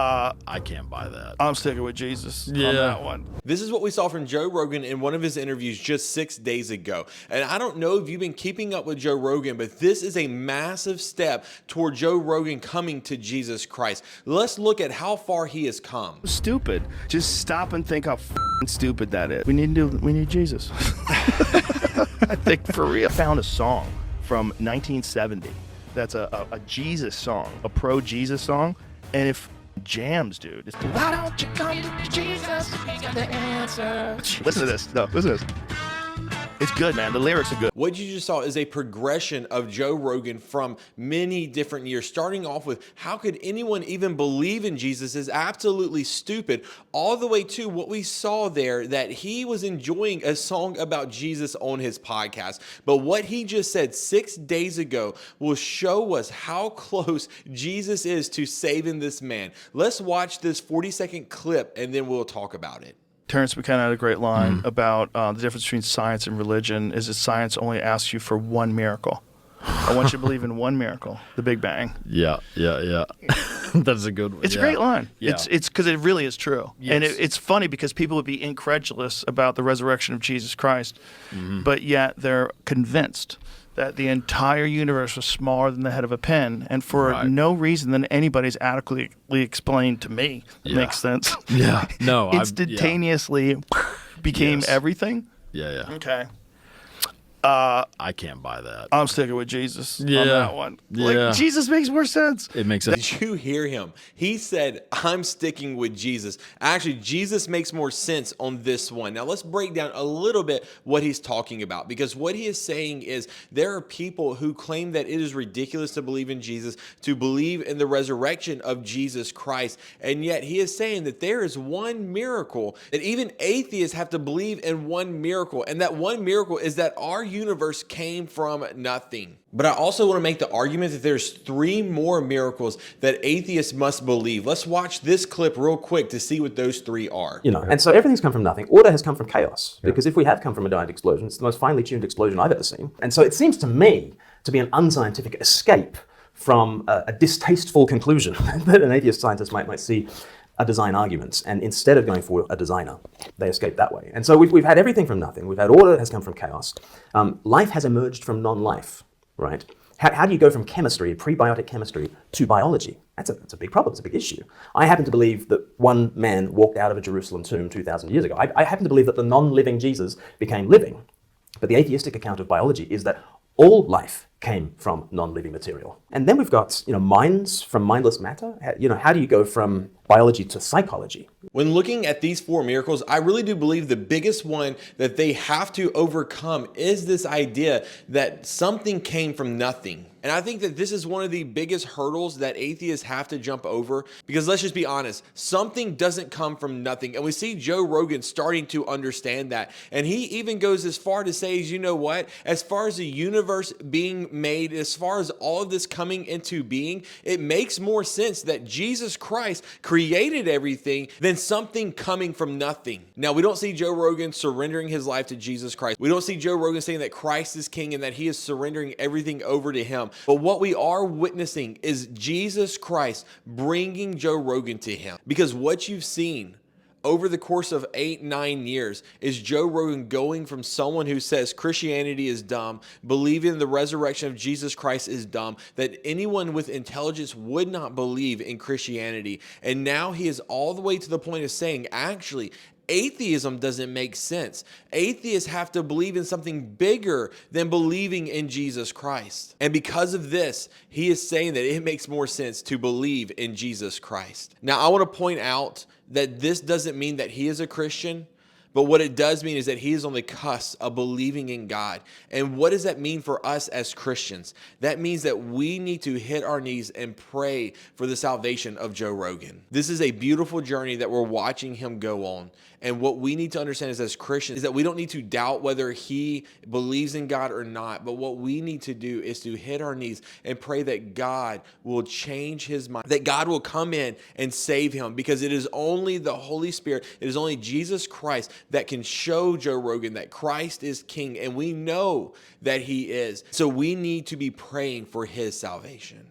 I can't buy that. I'm sticking with Jesus on that one. This is what we saw from Joe Rogan in one of his interviews just 6 days ago. And I don't know if you've been keeping up with Joe Rogan, but this is a massive step toward Joe Rogan coming to Jesus Christ. Let's look at how far he has come. Stupid. Just stop and think how stupid that is. We need Jesus. I think for real. I found a song from 1970 that's a Jesus song, a pro-Jesus song, and if jams, dude. It's, why don't you come to Jesus? He's got the answer. Listen to this. No, listen to this. It's good, man. The lyrics are good. What you just saw is a progression of Joe Rogan from many different years, starting off with how could anyone even believe in Jesus is absolutely stupid, all the way to what we saw there, that he was enjoying a song about Jesus on his podcast. But what he just said 6 days ago will show us how close Jesus is to saving this man. Let's watch this 40-second clip and then we'll talk about it. Terrence McKenna had a great line about the difference between science and religion is that science only asks you for one miracle. I want you to believe in one miracle, the Big Bang. Yeah. That's a good one. It's a great line. Yeah. It's because it really is true. Yes. And it's funny because people would be incredulous about the resurrection of Jesus Christ, but yet they're convinced that the entire universe was smaller than the head of a pin, and for no reason than anybody's adequately explained to me. It makes sense. Yeah. No. Instantaneously became everything. Yeah. Okay. I can't buy that. I'm sticking with Jesus on that one. Like, Jesus makes more sense. It makes sense. Did you hear him? He said, I'm sticking with Jesus. Actually, Jesus makes more sense on this one. Now, let's break down a little bit what he's talking about, because what he is saying is there are people who claim that it is ridiculous to believe in Jesus, to believe in the resurrection of Jesus Christ. And yet he is saying that there is one miracle, that even atheists have to believe in one miracle. And that one miracle is that our universe came from nothing. But I also want to make the argument that there's 3 more miracles that atheists must believe. Let's watch this clip real quick to see what those 3 are. And so everything's come from nothing. Order has come from chaos, because if we have come from a giant explosion, it's the most finely tuned explosion I've ever seen. And so it seems to me to be an unscientific escape from a distasteful conclusion that an atheist scientist might see a design argument, and instead of going for a designer, they escape that way. And so we've had everything from nothing. We've had order has come from chaos. Life has emerged from non-life, right? How do you go from chemistry, prebiotic chemistry, to biology? That's a big problem. It's a big issue. I happen to believe that one man walked out of a Jerusalem tomb 2,000 years ago. I happen to believe that the non-living Jesus became living. But the atheistic account of biology is that all life came from non-living material. And then we've got, minds from mindless matter. How do you go from biology to psychology? When looking at these 4 miracles, I really do believe the biggest one that they have to overcome is this idea that something came from nothing. And I think that this is one of the biggest hurdles that atheists have to jump over, because let's just be honest, something doesn't come from nothing. And we see Joe Rogan starting to understand that. And he even goes as far to say, you know what, as far as the universe being made, as far as all of this coming into being, it makes more sense that Jesus Christ created everything than something coming from nothing. Now, we don't see Joe Rogan surrendering his life to Jesus Christ. We don't see Joe Rogan saying that Christ is king and that he is surrendering everything over to him. But what we are witnessing is Jesus Christ bringing Joe Rogan to him. Because what you've seen over the course of 8-9 years is Joe Rogan going from someone who says Christianity is dumb, believing the resurrection of Jesus Christ is dumb, that anyone with intelligence would not believe in Christianity. And now he is all the way to the point of saying, actually, atheism doesn't make sense. Atheists have to believe in something bigger than believing in Jesus Christ. And because of this, he is saying that it makes more sense to believe in Jesus Christ. Now, I want to point out that this doesn't mean that he is a Christian, but what it does mean is that he is on the cusp of believing in God. And what does that mean for us as Christians? That means that we need to hit our knees and pray for the salvation of Joe Rogan. This is a beautiful journey that we're watching him go on. And what we need to understand is, as Christians, is that we don't need to doubt whether he believes in God or not. But what we need to do is to hit our knees and pray that God will change his mind, that God will come in and save him, because it is only the Holy Spirit, it is only Jesus Christ that can show Joe Rogan that Christ is king. And we know that he is. So we need to be praying for his salvation.